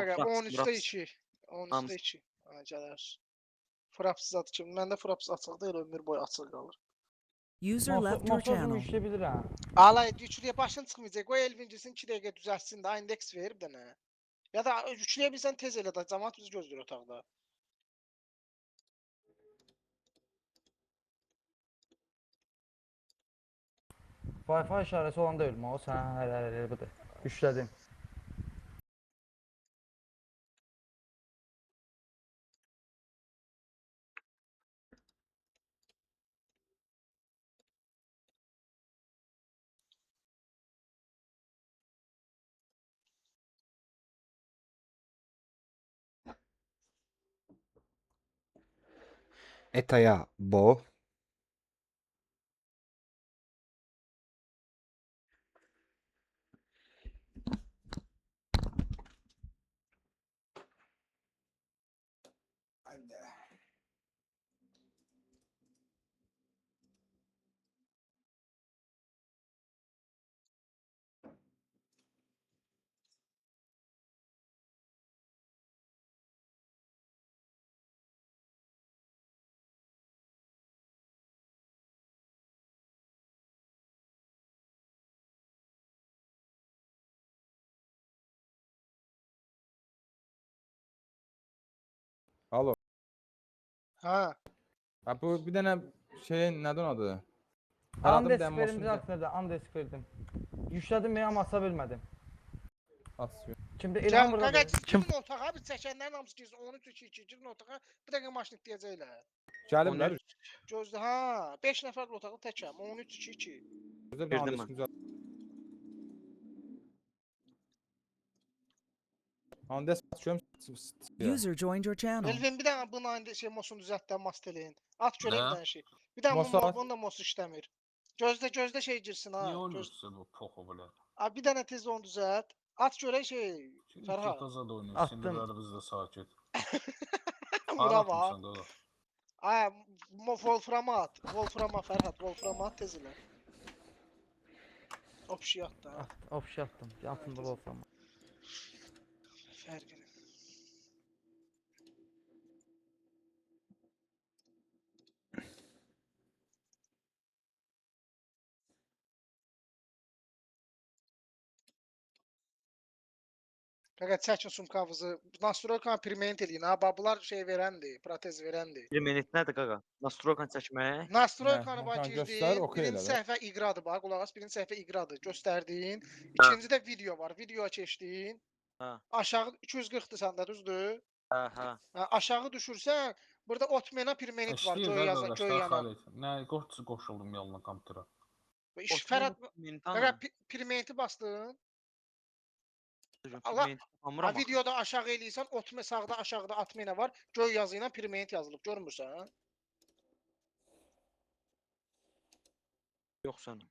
qaqa, Fraps, 13'də Fraps. 2. 13'də Hamısı. 2. Ha, gələr. Frapsız atışım. Məndə fraps açıq deyil, ömür boyu açıq qalır. User left your Masaj channel. işlə bilirəm. Alay, üçlüyə başın çıxmayacaq. Qoy Elvincisini 2 dəqiqə düzəltsin də, indeks ver bir dənə. Ya da üçlüyə bilsən tez elə də, cəmaət bizi gözləyir otaqda. Wi-Fi işarəsi olan deyil mi o? Sən hələ budur. Yüklədim. Etaya bo. Alo. Ha. Ha bu bir dənə şeyin nədir adı? Andesk verim bir haqqında, Andesk verdim. Yüklədim ya, amma asa bilmədim. Asıyor. Şimdi Gəl, İlhan qaqa, burada. girin otağa, biz çəkənlərin hamısı girsin. 13-2-2, girin otağa. Bir dəqiqə maşını deyəcəklər. Gəliblər. Gözlə, ha. 5 nəfərli otağı təkəm. 13-2-2. Gözlə Girdim bir mən. güzel. Andes açıyorum. User joined your channel. Elvin bir dənə bunun şey mosunu düzəltdən masteleyin. At görək bir Nə? dənə şey. Bir dənə Mosu at. bunun da mosu işləmir. Gözlə şey girsin ha. Niyə oynayırsan bu poxu belə? Abi bir dənə tez onu düzəlt. At görək şey. Fərha. Taza da oynuyor. Attım. Sinirlərimiz də sakit. Bura bax. Anlatmışsan da. Ay, Wolfram'a at. Wolfram'a Fərhad, Wolfram'a at tez elə. Opşi at da. Opşi attım. Altında Wolfram. Fərqini. Qaqa çəkin sumkavızı. Nastroykan permanent eləyin. Ha, bax bunlar şey verəndi, protez verəndi. Bir minut nədir qaqa? Nastroykan çəkmək. Nastroykanı Hə, bax bakan göstər, girdin. okey Birinci elə də. səhifə iqradır bax. Qulaq as, birinci səhifə iqradır. Göstərdin. İkinci də video var. Videoya keçdin. Hə. Aşağı 240-dır səndə, düzdür? Hə, hə. Ha, aşağı düşürsən, burada Otmena permanent var, göy yazan, göy yanan. Nə, qoşuldum yalına kompüterə. İş Fərhad, qaqa permanenti bastın. Allah, ha, videoda aşağı eləyirsən, Otme sağda, aşağıda Atmena var, göy yazı ilə permanent yazılıb, görmürsən? Yox sən.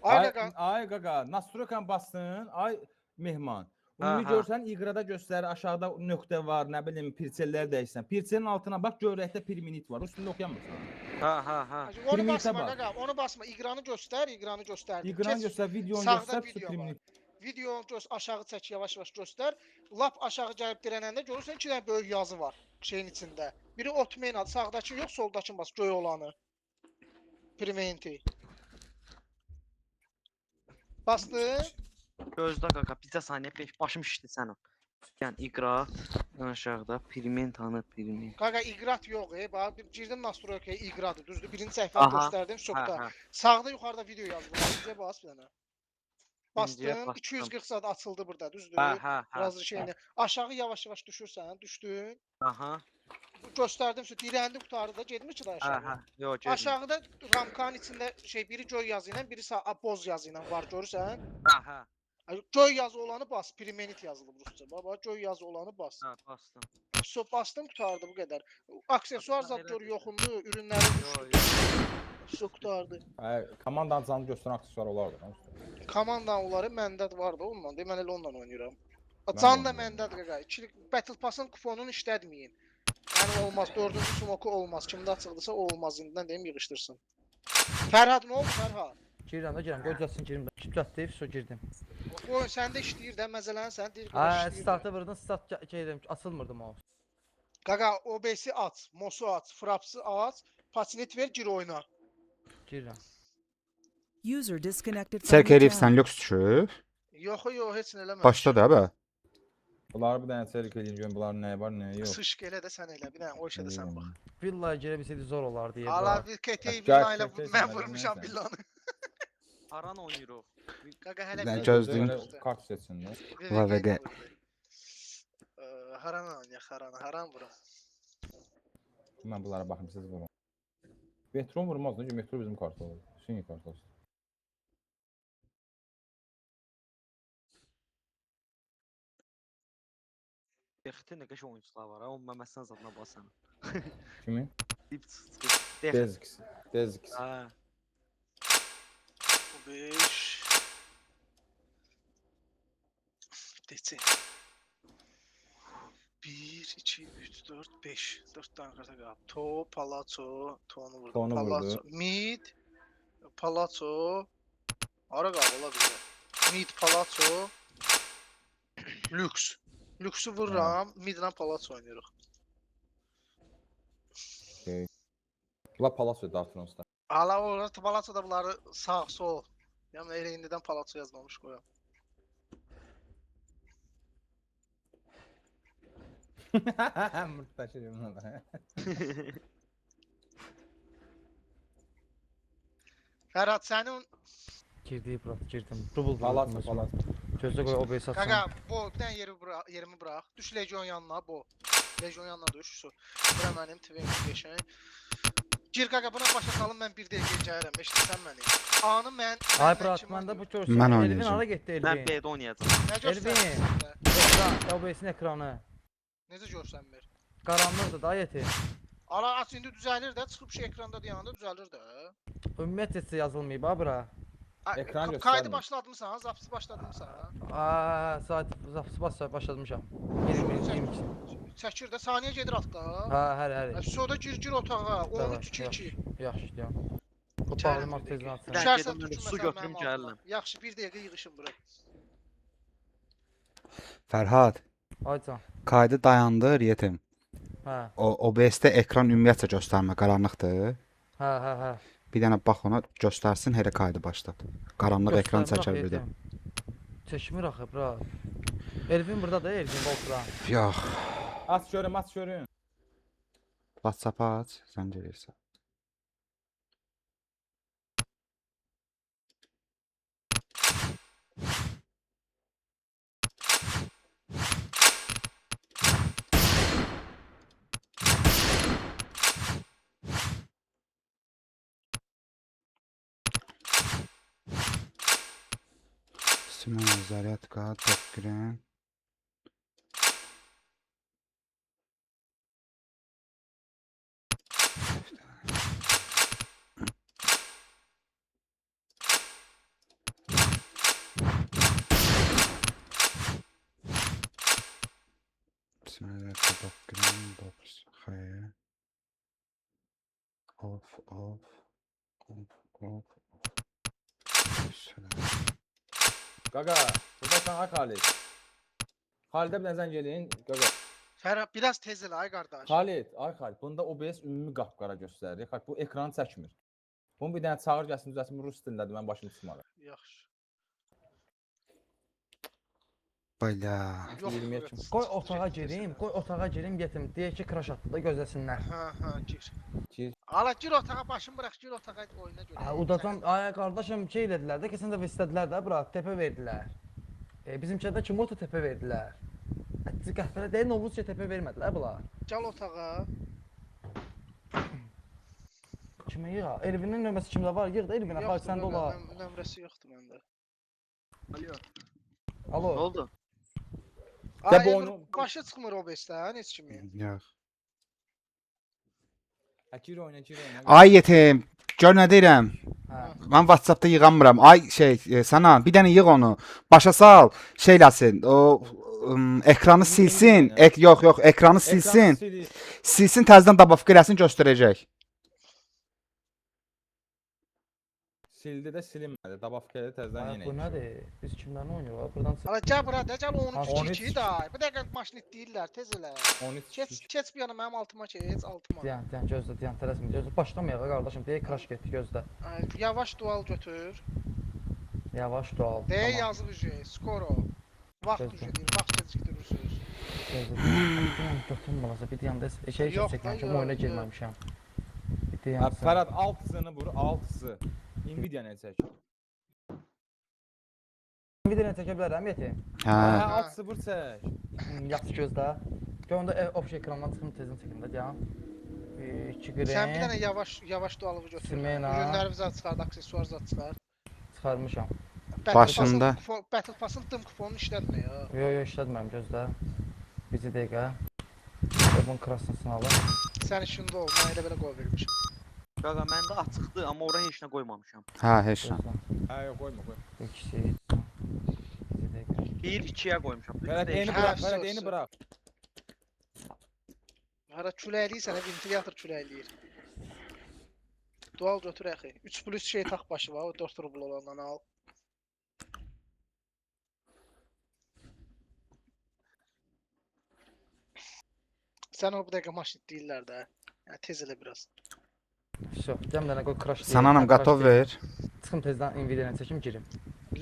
Ay qaqa, Ay qaqa, Nastroykan bastın. Ay mehman. Ümumi Aha. görsən iqrada göstərir, aşağıda nöqtə var, nə bilim, pirsellər dəyişsən. Pirselin altına bax, görəkdə 1 minut var. Üstündə oxuyamırsan. Hə, hə, hə. onu permanentə basma bax. qaqa, onu basma. İqranı göstər, iqranı göstər. İqran göstər, videonu sağda göstər, video 1 var. minut. Videonu aşağı çək, yavaş-yavaş göstər. Lap aşağı gəlib dirənəndə görürsən 2 dənə böyük yazı var şeyin içində. Biri Otmena, sağdakı yox, soldakı bas, göy olanı. Permanenti. Bastın. Gözlə qaqa, bizə saniyə 5 başım şişdi sənin. Yəni iqra aşağıda pirment tanı pirment. Qaqa iqrat yox, bax bir girdim Nastroykaya iqradır, düzdür? Birinci səhifəni Aha, göstərdim, şokda. hə. Sağda yuxarıda video yazılıb. Bizə bas bir dənə. İkinciyə Bastın, bastım. 240 saat açıldı burada, düzdür? Hə, hə, hə. Razı şeyini. Aşağı yavaş-yavaş düşürsən, düşdün. Aha. Göstərdim, dirəndi qutarıda, getmir ki da Hə, aşağı. hə. Yox, getmir. Aşağıda ramkanın içində şey biri göy yazı ilə, biri boz yazı ilə var, görürsən? Hə, hə. Göy yazı olanı bas, permanent yazılıb rusca. Baba, göy yazı olanı bas. Hə, bastım. Bastım qutardı bu qədər. Aksesuar zad gör yoxundu, ürünləri Yox, düşdü. Qutardı. Ay, komandanın canı göstərən aksesuar olardı. Komandanın onları məndə vardı onunla. Deməli elə onunla oynayıram. Mən də Can da oynayıram. məndədir qaqa. İkilik Battle Pass'ın kuponunu işlətməyin. Yəni olmaz, 4-cü smoku olmaz. Kimdə açıqdırsa o olmaz. İndidən deyim yığışdırsın. Fərhad nə oldu Fərhad? Girirəm də girəm. Gözləsin girim. Şifrət deyib, so girdim. Bu oyun səndə işləyir də, məsələn, sən deyir Hə, işləyir. starta vurdun, start gedirəm. Açılmırdı mouse. Qaqa, OBS-i aç, MOS-u aç, Fraps'ı aç, Patinit ver, gir oyuna. Girirəm. User disconnected from Çək your herif sən channel. lüks düşüb. Yox, yox, heç nə eləmə. Başda da bə. Bunları bir dənə çelik edin görün bunların nəyi var, nəyi yox. Sışq elə də sən elə, bir dənə o işə də sən bax. Villaya girə bilsəydi zor olardı yer. Ala bir KT Gəl, villa ilə KT mən sən vurmuşam eləməyəsən. villanı. Haran oynayırıq. Qaqa hələ Mən bir gözləyim. vurdu. Kart seçsinlər. Va VG. Haran oynayaq, haran vurum. Mən bunlara baxım siz vurun. Metron vurmaz da, çünki metro bizim kart olur. Şunyi kart olsun. Yaxşı nə qəşəng oyunçular var ha. Onun məməsən zadına basan. Kimi? Dip çıxır. Dezix. Dezix. Ha. 5 Deçi. 1, 2, 3, 4, 5. 4 tane karta qalıb. To, Palazzo, Tonu vurdu. Tonu vurdu. Palazzo, Mid, Palazzo. Ara qalıb ola bilər. Mid, Palazzo. Lüks. Lüksü vururam, Midlə Palazzo oynayırıq. La Palacio Dartronsta. Hala orada Palazzo'da bunları sağ, sol. Yəni elə indidən Palazzo yazmamış qoyam. Mırtdaşırım ona. Fərhad, sənin Girdi, bura girdim. Double Palacio, vurdum. Palacio. Gözlə qoy OBS açsam. Qaqa, bu bir dənə yerimi bırax. Düş Legion yanına, bu. Legion yanına düş. Şu. Bura mənim TV5-in. Gir qaqa, buna başa salın, mən bir dəqiqə gəlirəm. Eşidirsən məni? Anı mən... Ay brat, məndə bu görsün. Mən Elvin oynayacağım. hara getdi Mən Elvin? B-də oynayacağam. Nə Elvin. göstərirsən? Ekran, OBS-in ekranı. Necə görsənmir? Qaranlıqdır da yeti. Ala aç indi düzəlir də, çıxıb şey ekranda dayananda düzəlir də. Ümumiyyətlə heç yazılmayıb ha bura. Ekran Kaydı göstərmir. başladımsan, zapsı başladımsan. Aa, saat başlamışam. 22. Çəkir də, saniyə gedir atda. Ha, hər. Sonra gir otağa, 13-2-2. Yaxşı, deyəm. Bu Çərəm bağlamaq bir tezdən Bir açsın. dənə Düşərsən gedim, mən də su tutulmasan götürüm, mənim altıma. gəlirəm. Yaxşı, bir dəqiqə yığışın bura. Fərhad, Aycan. kaydı dayandır yetim. Hə. O OBS-də ekran ümumiyyətcə göstərmə, qaranlıqdır. Hə. Bir dənə bax ona göstərsin, elə kaydı başlat. Qaranlıq ekran çəkər bir də. Çəkmir axı, bura. Elvin burada da, Elvin oturan. Yox. Aç görüm, aç görüm. WhatsApp aç, sən gəlirsən. Simon Zaryatka, Dokgren. Simon Zaryatka, Dokgren, Box, Hayır. Off. Selam. Qaqa, buradasan ay Xalid. Xalidə bir dənə zəng eləyin. Qaqa. Fərhad, biraz tez elə, ay qardaş. Xalid. Bunda OBS ümumi qapqara göstərir. Xalid, bu ekranı çəkmir. Bunu bir dənə çağır gəlsin, düzəlsin, rus dilindədir, mən başım tutmaram. Yaxşı. Bala. Yox, 20-yə yox. kimi. Qoy otağa girim, getim. Deyək ki, crash atdı da gözləsinlər. Hə, gir. Gir. Ala gir otağa, başını bırax, gir otağa oyuna görə. Ha, udacam, ay qardaşım şey elədilər də, keçən dəfə istədilər də, bura təpə verdilər. Bizimkilərdə Kimoto təpə verdilər. Ətçi qəhvələ deyil, Novuzca təpə vermədilər bunlar. Gəl otağa. Kimə yığa? Elvinin nömrəsi kimdə var? Yığ da Elvinə, bax səndə olar. Nömrəsi yoxdur məndə. Alo. Nə oldu? Ya Ay, bu Elmir, oyunu- başı çıxmır OBS-də, heç kimi. Yox. Gir oyna. Ay yetim, gör nə deyirəm. Hə. Mən WhatsApp-da yığamıram. Ay sana bir dənə yığ onu. Başa sal. Şeyləsin. O ekranı silsin. Yox, ekranı silsin. Silsin təzədən dabafq eləsin göstərəcək. sildi də silinmədi. Dabafka ilə təzədən Ay, yenə. bu nədir? Biz kimlərlə oynuyorlar? Buradan Ala gəl bura, da gəl 13 13 2 da. Bir dəqiqə maşın itdirlər, tez elə. 13 Keç bir yana mənim altıma keç, altıma. Diyan gözlə, diyan tələsmə. Gözlə başlamayaq qardaşım. Deyə crash getdi gözlə. Ay, yavaş dual götür. Yavaş dual. D Tamam. yazı ücret, skoro. Vaxt Gözlə. ücret, vaxt gecikdirirsiniz. Gözlə. Diyan götürmə olasa bir diyan da şey Yox da, çəkmişəm, yox, oyuna yox. girməmişəm. Bir diyan. Fərad 6-sını vur, 6-sı. Nvidia nə çək? Bir dənə çəkə bilərəm, yetim. Hə. 6-sı vur çək. Yaxşı gözlə. Gör onda option ekrandan çıxım tezdən çəkim də diyan. 2 qrem. Sən bir dənə yavaş dualı götür. Simena. Ürünləri zat çıxart, aksesuar zat çıxart. Çıxarmışam. Başında. Battle Pass'ın dım kuponunu işlətmə ya. Yo işlətmirəm gözlə. Bir dəqiqə. Bunun krasnasını alım. Sən işində ol, mən elə belə qoy vermişəm. Qaqa məndə açıqdır, amma ora heç nə qoymamışam. Hə, heç nə. Gözlə. Hə, yox, qoyma, qoy. İkisi. Bir dəqiqə. 1-2-yə qoymuşam. Fərad eyni Hə, bırax, söz, Fərad eyni söz. bırax. Hara küləkliyirsən, ventilator küləkliyir. Dual götür əxi. 3+ şey tax başı var, o 4 rubl olandan al. Sən o bir dəqiqə maşın deyirlər də. Yəni tez elə biraz. Всё, gəlin dənə qoy crash. Sananım qatov ver. Çıxım tezdən Nvidia-dan çəkim girim.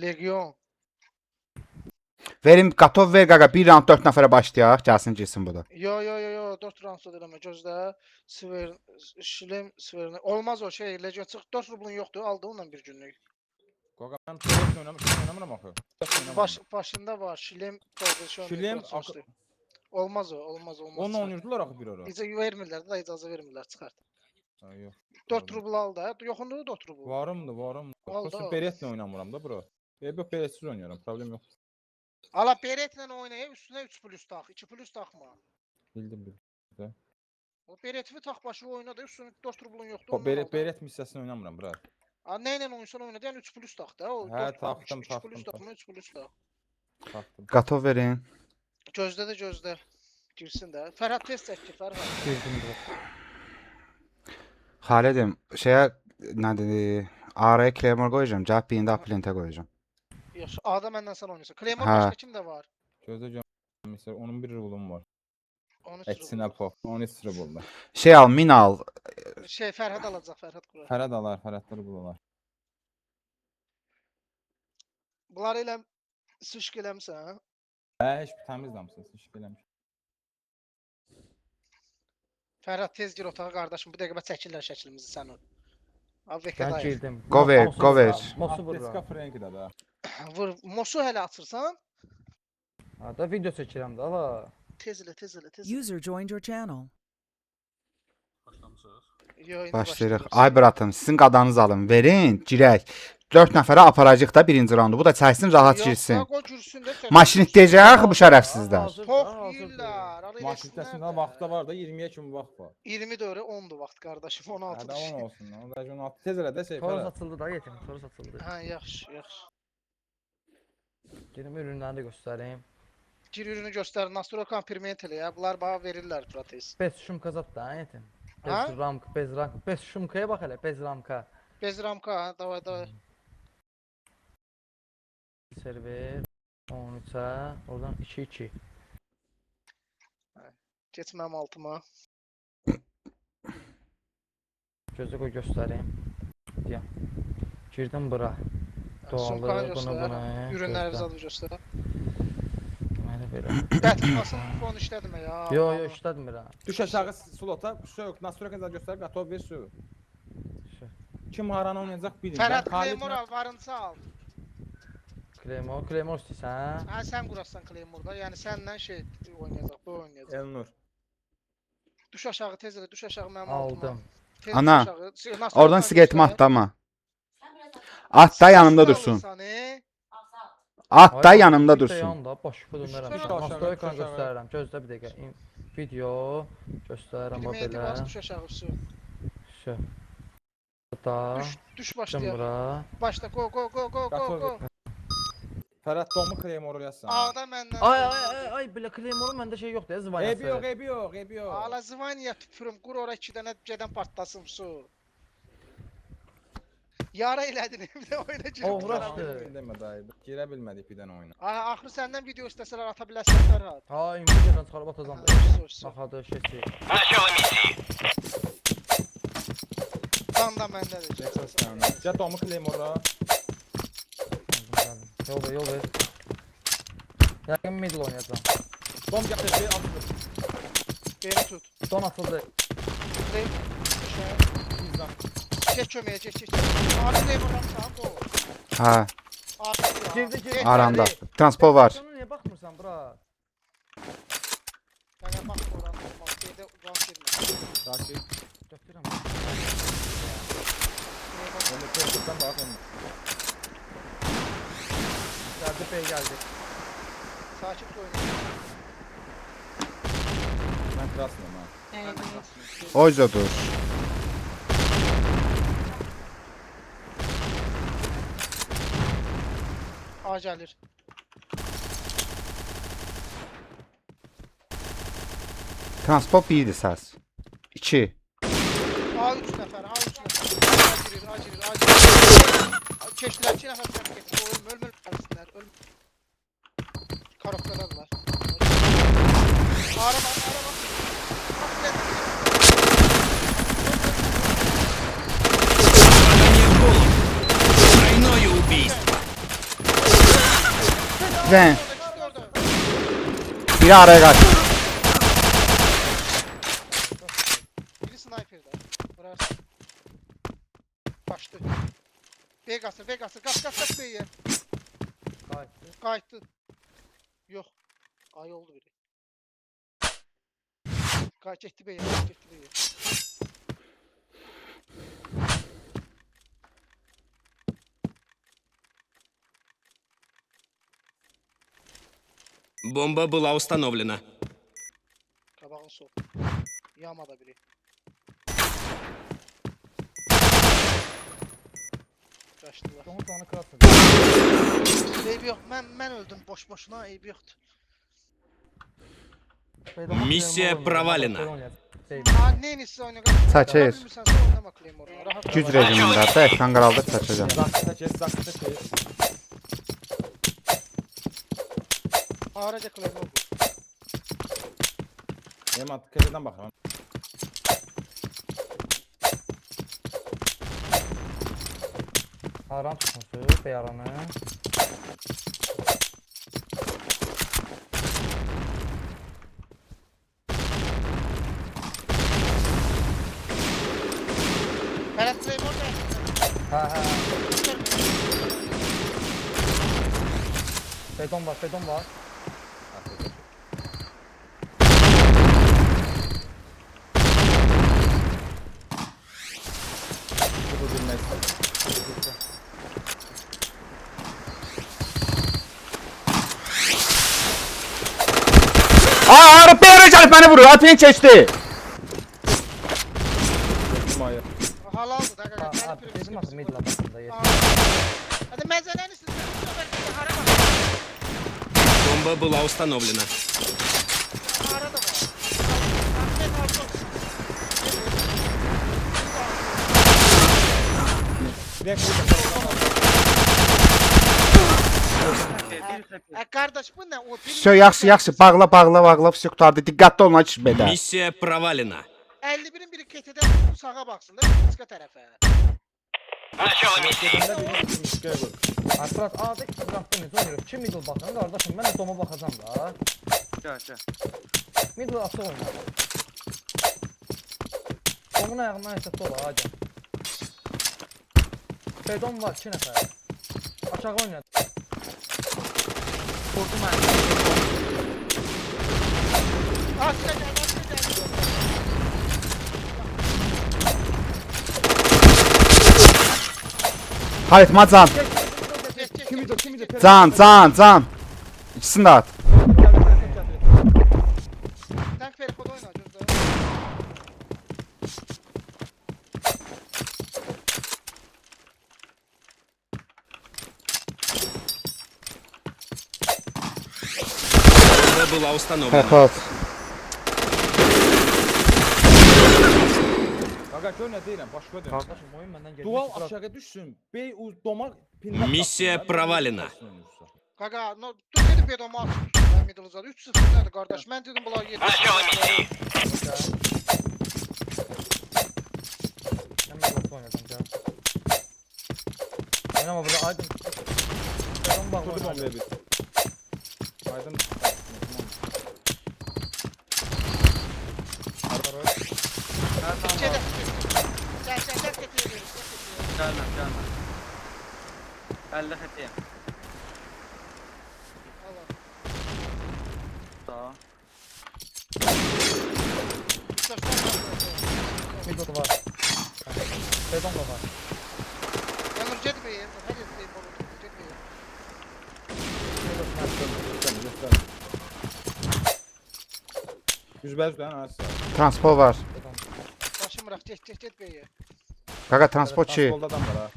Legion. Verim qatov ver qaqa. Bir round 4 nəfərə başlayaq. Gəlsin girsin bu da. Yo, 4 round sonra eləmə, gözlə. Sver, şilim, sver. Olmaz o şey, Legion çıx. 4 rublun yoxdur, aldı onunla bir günlük. Qaqa mən PS oynamıram axı. Başında var, şilim, pozisyon. Şilim, Olmaz o, olmaz. Onunla oynayırdılar axı bir ara. İcazə vermirlər də, icazə vermirlər, çıxart. Ha, yox. 4 rubl al da, yoxundur 4 rubl. Varımdı. Al da, Prosta al. beretle oynamıram da bro. Yox, beretsiz oynuyorum, problem yox. Ala beretlə oynaya, üstünə 3+ tax, 2+ taxma. Bildim. O beretivi tax başı oyna da, üstünə 4 rublun yoxdur. O ondan al da. beret missiyasını oynamıram bro. A, nə ilə oynsan oyna, yəni 3+ tax da, o Hə, 4 tax, taxdım, 2+ taxma, 3+ tax. Taxdım. Qatov verin. Gözlə. Girsin də. Fərhad tez çək ki, Fərhad. Girdim bura. Xalidim, şeyə nədir? Araya Claymore qoyacağam. Cavab birində Uplintə qoyacağım. Yaxşı, Ada məndən sən oynayırsan. Claymore Hə. başqa kimdə var? Gözlə görüm. Misal onun bir rulum var. 13 Etsinə rubl. pop. 13 rubulda. Şey al, min al. Şey, Fərhad alacaq, Fərhad qura. Fərad alar, Fərədlər bulalar. Bunlar elə sışq eləmsən, hə? Hə, heç bir təmiz damsın, iş eləmiş. Fərhad tez gir otağa qardaşım, bu dəqiqə çəkirlər şəklimizi sən o. AVK Mən dayı. girdim. Go ver, Mosu go ver. vururam, Mosu Atletika vururam. Frank'də da. Vur, Mosu hələ açırsan, Ha da video çəkirəm də ala. tez elə. User joined your channel. Başlamısınız? Yo, indi Başlayırıq. başlayırıq. Ay bratım, sizin qadanız alın. Verin, girək. 4 nəfərə aparacaq da birinci raundu. Bu da çəksin, rahat Yox, girsin. bax, o gürsün də. çək. Maşın itləyəcək bu şərəfsizlər. Tox yeyirlər. arada Maşinləsində eləsinlər vaxtda də. var da 20-yə kimi vaxt var. 20 dövrə 10'du vaxt qardaşım, 16 Hə, davam olsun. Onda 16 tez elə də şey Toros Fərad. açıldı da yetim. Toros açıldı. Hə, yaxşı. Girim ürünləri də göstəreyim. Gir ürünü göstər, Nastrokan pirment elə ya. Bunlar bana verirlər protez. Bez şumka zat da yetim. Ha? Bez ramka, bez ramka. Bez şumkaya bax hələ, bez ramka. Bez ramka, hə, davay. Server 13'ə, oradan 2-2. Geç mənim altıma. Gözlə qoy göstəreyim. Ya. Girdim bura. Sumkanı Doğalı, bunu, göstər. bunu. Ürünləri zadı göstər. Mənə belə. Bətmasın fon işlədmə ya. Yo, işlətmirəm. Düş aşağı slota, su yox. Nastrokan da göstər, qatov ver su. Şu. Kim haranı oynayacaq bilin. Fərhad Xalid Claymore al, varınca al. Claymore istəyirsən? Hə, sən qurasan Claymore'da. Yəni səndən şey oynayacaq, bu oynayacaq. Elnur. Düş aşağı tez elə, düş aşağı mənim altıma. Aldım. Tez Ana, düş aşağı. Nastrokan Oradan siqaretimi göstər. atdama. At da yanımda Nasıl dursun. alırsan, At da yanımda dursun. Yanda başqa dönərəm. Düş aşağı, Master düş ekran aşağı. göstərirəm. Gözlə bir dəqiqə. Video göstərirəm o Pirmenti belə. bas, düş aşağı su. Şu. Burada. Düş Düşdüm başlayaq. bura. Başla, go. Fərad Tomu Claymore yazsan. Ağda məndən. Ay, belə Claymore məndə şey yoxdur ya, zıvaniyası. Ebi yox. Ala Zvaniya tüpürüm, qur ora 2 dənə gedən partlasın su. Yara elədin bir də oyuna girib. Oğraşdı. qurtara Oyun demə dayı. Girə bilmədik bir dənə oyuna. Ay, axırı səndən video istəsələr ata bilərsən Fərhad. Ha, Nvidia-dan çıxarıb atacam. Baxadı, keçi. Dan da məndədir. Texas Town. Gəl Tomu Claymore-a. Yol ver. Yəqin middle oynayacam. Tom gətirdi, atdı. Beni tut. Son atıldı. Bizdən. Geç köməyə, geç. Artı Neymar'dan sağ gol. Ha, Girdi. aranda. Transpol var. Sana niyə baxmırsan bura? Mənə bax oran olmaz. Şeydə qan girmir. Sakit. Götürəm. Onu Texas'dan bax onu. Gəldi, bey gəldi. Sakit oyna. Mən krasnıyam ha. Oyzodur. A gəlir. Transpol 1-dir səs. 2. A3 nəfər, A3 nəfər. A girir. Keçdilər, 2 nəfər tərəf keçdi. Ölmür, gəlsinlər. Karokdadadırlar. Araba. Zen. Orada. Biri araya kaç. Biri sniper'da. Vurarsın. Kaçtı. B qasır. Qaç B'ye. Qayıtdı. Yox. Ay oldu biri. Getdi B'ye. Бомба была установлена. Qabağın sol. Yamada biri. Qaçdılar. Onu tanı krasın. Eybi yox. Mən öldüm boş-boşuna. Eybi yoxdur. Missия провалена. Ha, neyiniz oyna. Çəkir. Oynama Claymore. Rahat. Güc rejimindədir. Ekran qaraldı çəkəcəm. Zakta kes. Araca Claymore. Emat kırıdan baxıram. Haran tutmuşuz, beyaranı. Berat Claymore da. Ha. Beton var. Bu bilmək. Aa, bir ara gəlib məni vurur. Atın keçdi. Mayır. Halaldır da Ha, qaqa. dedim axı middle atasında yer. Hadi məzələni siz. Hara bak. Бомба была установлена. Hara da var. Ahmet Arzu. Qardaş bu nə? O Все, yaxşı. Bağla. Все qurtardı. Diqqətli olun ki belə. Миссия провалена. 51'in biri KT-dən sağa baxsın da Minskə tərəfə. Asrat adı qrafda necə oynayırıq? Kim middle baxın qardaşım? Mən də doma baxacam da. Gəl. Middle açıq oynar. Domun ayağından əsasda ola, hadi. Bedon var, 2 nəfər. Aşağı oynadı. Vurdum mən. Asya gəl. Hayıtma can. Can. İkisini də at. Tank perikod oyna gözdə. Бомба была установлена. Pexot. Qaqa gör nə deyirəm, başqa deyirəm. Qardaşım oyun məndən getmiş. Dual bura- aşağı düşsün. Bey domaq pində. Missiya provalena. Qaqa, no, dur dedim bedomu açın. Ben middle'ıza 3-0 nədir qardaş? Mən dedim bunlar yedi. Mən Middle oynadım ya. Oynama burada Aydın. Bedon bağlı Durdu oynadı. bombaya bir. Aydın. Şeyde. Gel getiriyoruz. Gəlmə, gəlmə. 50 xətiyəm. Allah. Daha. Middle var. Bedon da var. Yanır getmeyeyim. Hadi etmeyeyim bunu. Getmeyeyim. Üzbəyüzdən arası. Transpol var. Bedon. Başım bırak. Getmeyeyim. Qaqa transport 2. Solda adam var ha.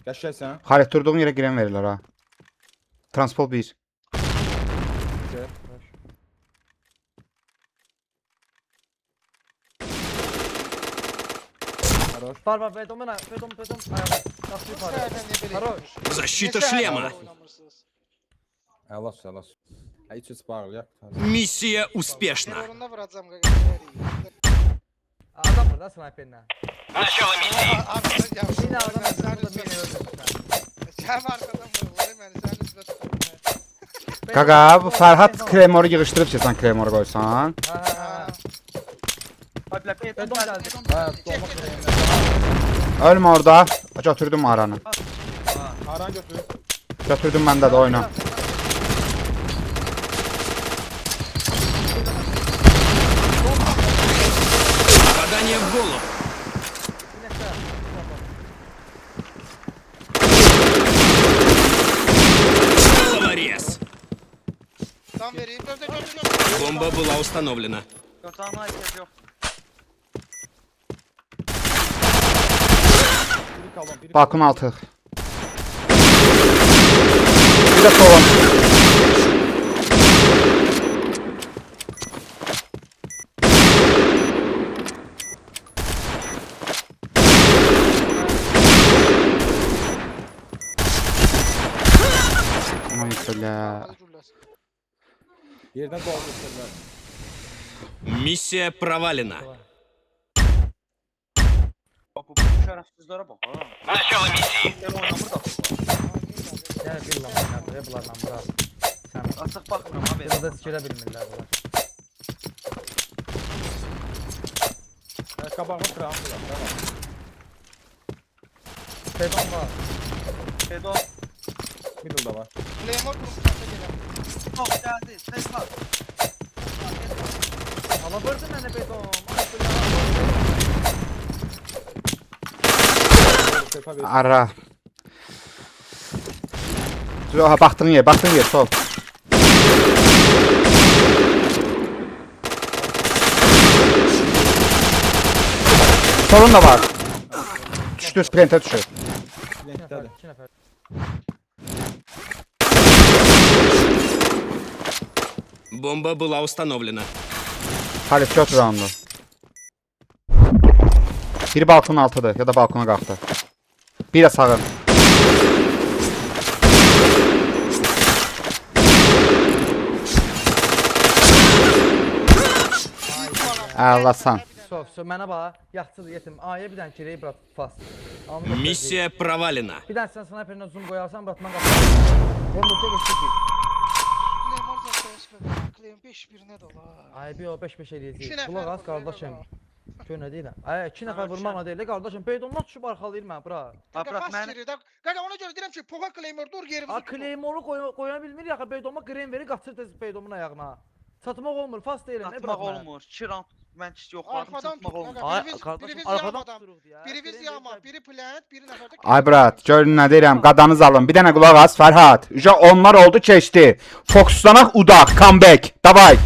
Qəşəksən. Xalit durduğun yerə girən verirlər ha. Transpol 1. Хорош. Var Bedon bana. Bedon. Ayağa. Taksi Bu var. seferden ne bileyim. Хорош. Защита Neyse, шлема. hala oynamırsınız. Əlas. Hə içi sparlıyaq. Миссия успешна. Teröründe vuracağım qaqa. Adam burada sniperlə. Yine Yine adam sen burada üstüne beni öldürmüşler. Sen arkadan vururlar beni sen üstüne tutulma. Qaqa bu Fərhad Kremoru yığışdırıb ki, sən Kremoru qoysan. Ha. Bedon geldi. Hə, dolmaq yerində. Ölmə orada. Götürdüm aranı. Aran götür. Götürdüm məndə də oyna. Попадание в голову. Головорез. Tam vereyim. Dur. Бомба была установлена. Götağına ehtiyac yox. Biri kalın, biri Balkon altı. Bir də solun. Aman belə. Yerdən doğru götürürlər. Миссия провалена. Bax bu şərəfsizlərə bax ha. Gel oynamır da. Gel bir lan oynadı. Bunlarla bura. Sen. Artıq baxmıram ha Burada belə. sikilə bilmirlər bunlar. Hə, qabağımı kıram. Bedon var. Pedal. Middle-da var. Claymore kurup çatı gelen. Çox gəldi. Tez bax. Ala vurdu mənə Bedon. Tepa bir. Ara. Ha, baxdığın yer, sol. Solun da var. Düşdü, sprintə düşür. Lentdədir. 2 nəfər. Бомба была установлена. Halit götür roundu. Biri balkonun altıdır ya da balkona qalxdı. Bir də sağı. Əlasan. So mənə bax, yaxçıdır yetim. Aya bir dənə kirəyi bırak fast. Anladın mı? Миссия провалена. Bir dənə sən sniperlə zoom qoyarsan, bırakman qapı. Bomba geçdi. Claymore da ses be. Claymore 5-1 ne de la. Ay bir o 5-5 İki eləyəcək. nəfər Qulaq as vurdu, qardaşım. elə Gör nə deyirəm. Ay 2 nəfər vurmaqla deyil qardaşım. Peydonlar düşüb arxalayır məni bura. Qaqa Bırak fast məni. girir də. Qaqa ona görə deyirəm ki, Poğa Claymore dur yerimizi A tutun. Claymore'u qoya bilmir ya, Peydonma qrem verir, qaçır tez Peydomun ayağına. Çatmaq olmur, fast deyirəm. nə Atmaq bırak mənə. olmur. 2 round mən yoxladım, Arxadan çıxmaq tut, olmur. qaqa. Ay Biri biz qardaşım yağmadan. arxadan tuturuq ya. Biri biz Qrem yağma, verir, biri plant, biri nəfərdə. Ay brat, görün nə deyirəm, qadanız alın. Bir dənə qulaq as, Fərhad. Ücə onlar oldu, keçdi. Fokuslanaq, udaq, comeback. Davay.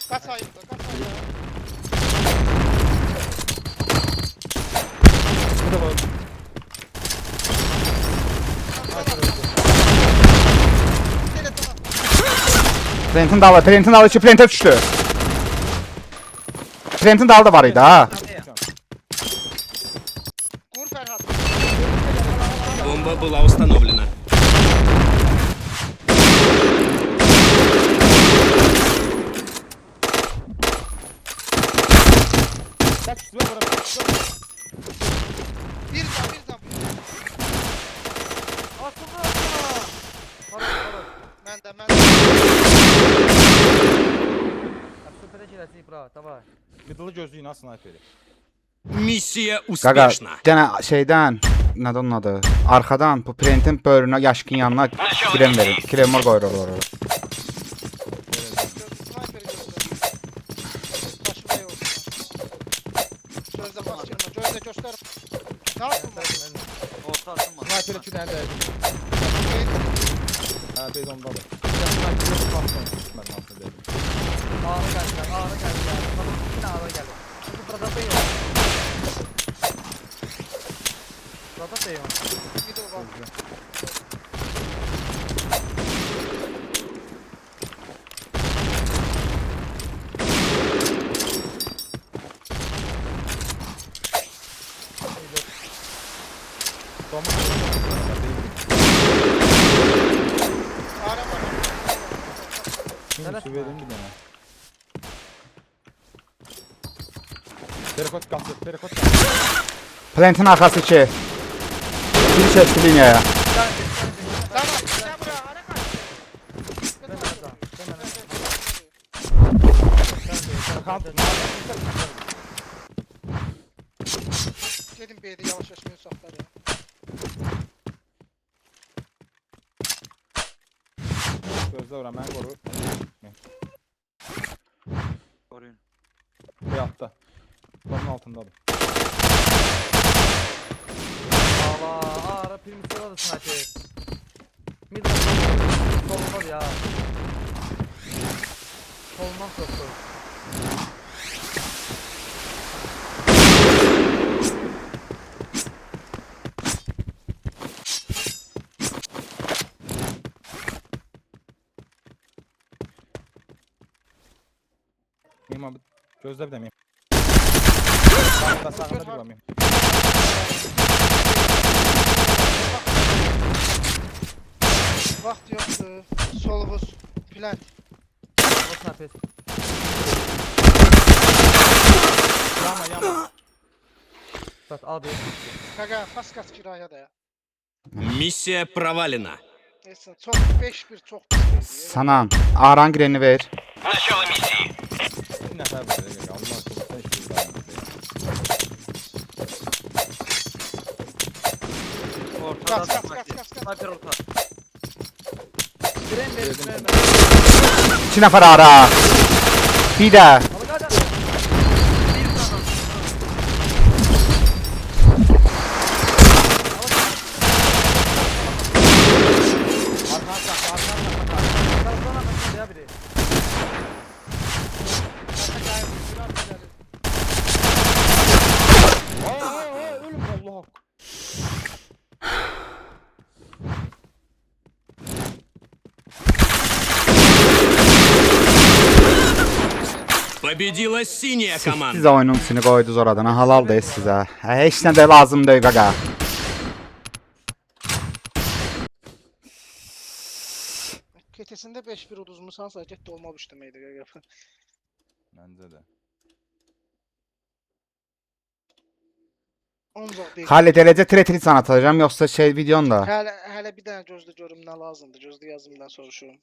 Kaç ayında, kaç ayında. Prentin dalı, Prentin dalı ki Prent'e düştü. Prentin dalı da var idi ha. Qur Fərhad. Бомба была установлена. Tək üstümə vura. Bir can. Məndə. Süperə girəcəyik bura, davay. Middle gözlüyün ha snayperi. Mиссия Qaqa, успешна. gene şeydən, nədir onun adı? Arxadan bu Prentin böyrünə, yaşqın yanına krem verin. Kremor qoyurlar oraya. Sniper gözlə. Başıma yox. Gözlə basırma. Gözlə göstər. Nə yaptın ben? Orta atılma. Snayper 2 dənə də. Hə, bez ondadır. Ağrı gəldilər, ağrı gəldilər. Yine ağrı gəlir. Bu burada da yok. Burada da yok. Middle var. Ara var. Su verin bir dənə. Terekot qası, terekot qası. Prentin arxası 2. Bir çəkdi liniyaya. Tamam. Sen buraya ara Gedin B'de yavaş yavaş uşaqlar ya. Gözlə ora, mən qoru. Koruyun. Həyatda. Bunun altındadır. Allah, ağrı primistera da sniper. Middle solunda ya. Solundan soktu. Mim abi, gözlə bir də mim. Sağında bir var mim. Vaxt yoxdur. Solumuz plant. O sniper. Yama. Bak abi. Qaqa, paskas kiraya da ya. Миссия провалена. Neyse, çox 5-1 çox pis. Sanan, Aran greni ver. Bir nəfər var. Allah korusun, heç bir var. Ortada Kaç, kaç, atılma. kaç, kaç, kaç. Sniper orta. Diren verin. 2 nəfər ara. Bir də. Ya biri. Ölüm Allah hakkı. Победила синяя команда. Siz oyunun içini qoydunuz oradan. Ha, halal deyil sizə. Heç nə də lazım deyil qaqa. Ketesində 5-1 uduzmusansa, get dolma düşdüməydi qaqa. Məncə də. Ancaq deyil. Xalit eləcə Tretrisan atacağam yoxsa şey videon da. Hələ bir dənə gözlə görüm nə lazımdır. Gözlə yazımdan soruşurum.